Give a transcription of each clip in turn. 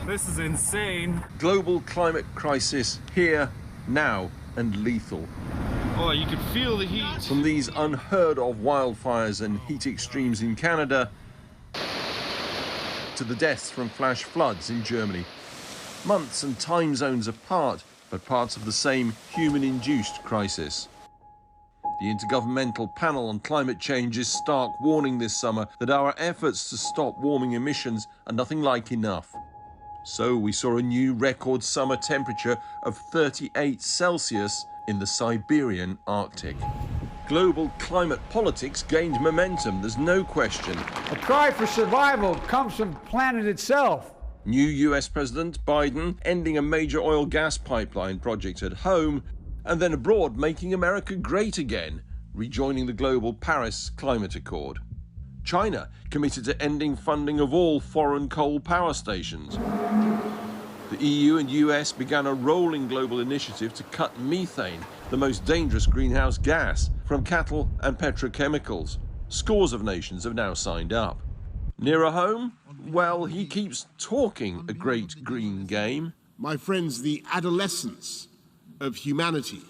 This is insane. Global climate crisis here, now, and lethal. Oh, you can feel the heat. From these unheard of wildfires and heat extremes in Canada to the deaths from flash floods in Germany. Months and time zones apart, but parts of the same human-induced crisis. The Intergovernmental Panel on Climate Change is stark warning this summer that our efforts to stop warming emissions are nothing like enough. So we saw a new record summer temperature of 38 Celsius in the Siberian Arctic. Global climate politics gained momentum, there's no question. A cry for survival comes from the planet itself. New US President Biden ending a major oil gas pipeline project at home, and then abroad making America great again, rejoining the global Paris Climate Accord. China committed to ending funding of all foreign coal power stations. The EU and US began a rolling global initiative to cut methane, the most dangerous greenhouse gas, from cattle and petrochemicals. Scores of nations have now signed up. Nearer home? Well, he keeps talking a great green game. My friends, the adolescence of humanity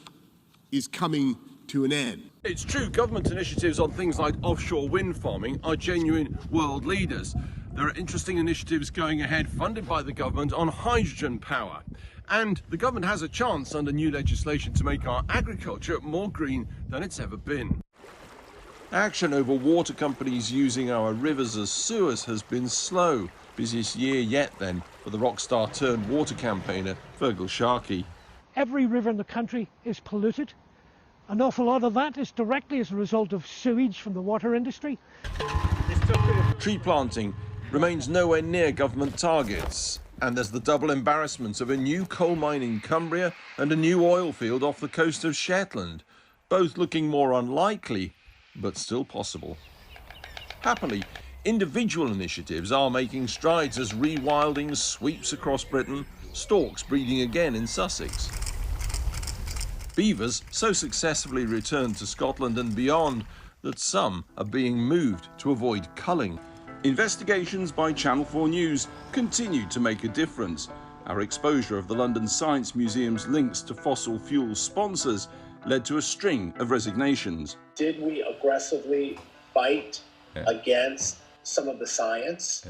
is coming to an end. It's true, government initiatives on things like offshore wind farming are genuine world leaders. There are interesting initiatives going ahead funded by the government on hydrogen power. And the government has a chance under new legislation to make our agriculture more green than it's ever been. Action over water companies using our rivers as sewers has been slow. Busiest year yet then for the rock star turned water campaigner Fergal Sharkey. Every river in the country is polluted. An awful lot of that is directly as a result of sewage from the water industry. Tree planting remains nowhere near government targets. And there's the double embarrassment of a new coal mine in Cumbria and a new oil field off the coast of Shetland, both looking more unlikely, but still possible. Happily, individual initiatives are making strides as rewilding sweeps across Britain, storks breeding again in Sussex. Beavers so successfully returned to Scotland and beyond that some are being moved to avoid culling. Investigations by Channel 4 News continue to make a difference. Our exposure of the London Science Museum's links to fossil fuel sponsors led to a string of resignations. Did we aggressively fight against some of the science?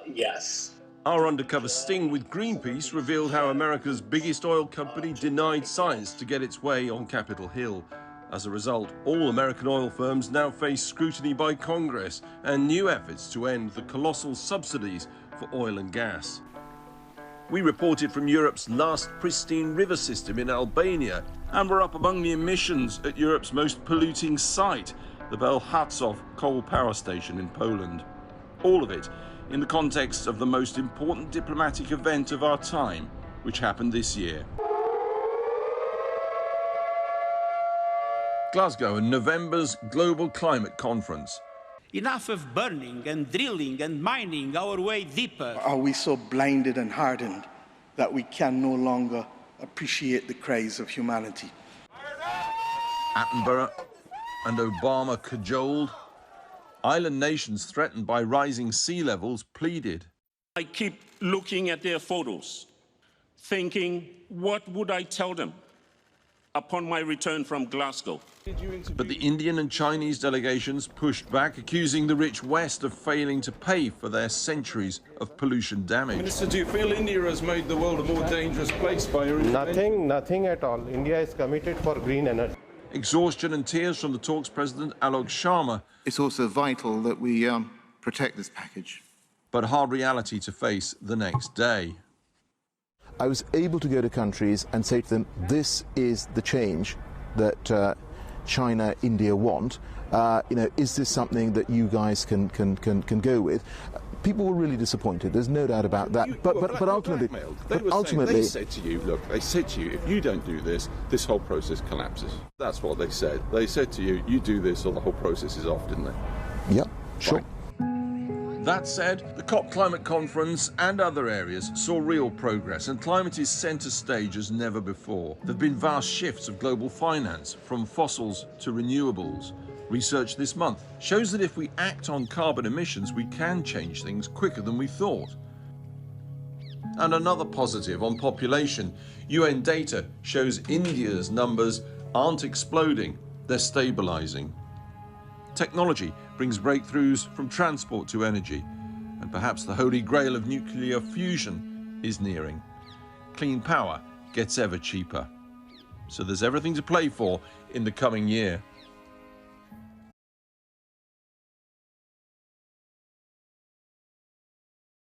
Yes. Our undercover sting with Greenpeace revealed how America's biggest oil company denied science to get its way on Capitol Hill. As a result, all American oil firms now face scrutiny by Congress and new efforts to end the colossal subsidies for oil and gas. We reported from Europe's last pristine river system in Albania, and we're up among the emissions at Europe's most polluting site, the Bełchatów coal power station in Poland. All of it in the context of the most important diplomatic event of our time, which happened this year. Glasgow and November's Global Climate Conference. Enough of burning and drilling and mining our way deeper. Are we so blinded and hardened that we can no longer appreciate the cries of humanity? Attenborough and Obama cajoled. Island nations threatened by rising sea levels pleaded. I keep looking at their photos, thinking, what would I tell them upon my return from Glasgow? But the Indian and Chinese delegations pushed back, accusing the rich West of failing to pay for their centuries of pollution damage. Minister, do you feel India has made the world a more dangerous place by your intervention? Nothing at all. India is committed for green energy. Exhaustion and tears from the talks president Alok Sharma. It's also vital that we protect this package. But hard reality to face the next day. I was able to go to countries and say to them, this is the change that China, India want. Is this something that you guys can go with? People were really disappointed. There's no doubt about that. But ultimately, they said to you, look, they said to you, if you don't do this, this whole process collapses. That's what they said. They said to you, you do this or the whole process is off, didn't they? Yep, sure. Right. That said, the COP climate conference and other areas saw real progress, and climate is centre stage as never before. There have been vast shifts of global finance, from fossils to renewables. Research this month shows that if we act on carbon emissions, we can change things quicker than we thought. And another positive on population. UN data shows India's numbers aren't exploding, they're stabilising. Technology brings breakthroughs from transport to energy, and perhaps the holy grail of nuclear fusion is nearing. Clean power gets ever cheaper. So there's everything to play for in the coming year.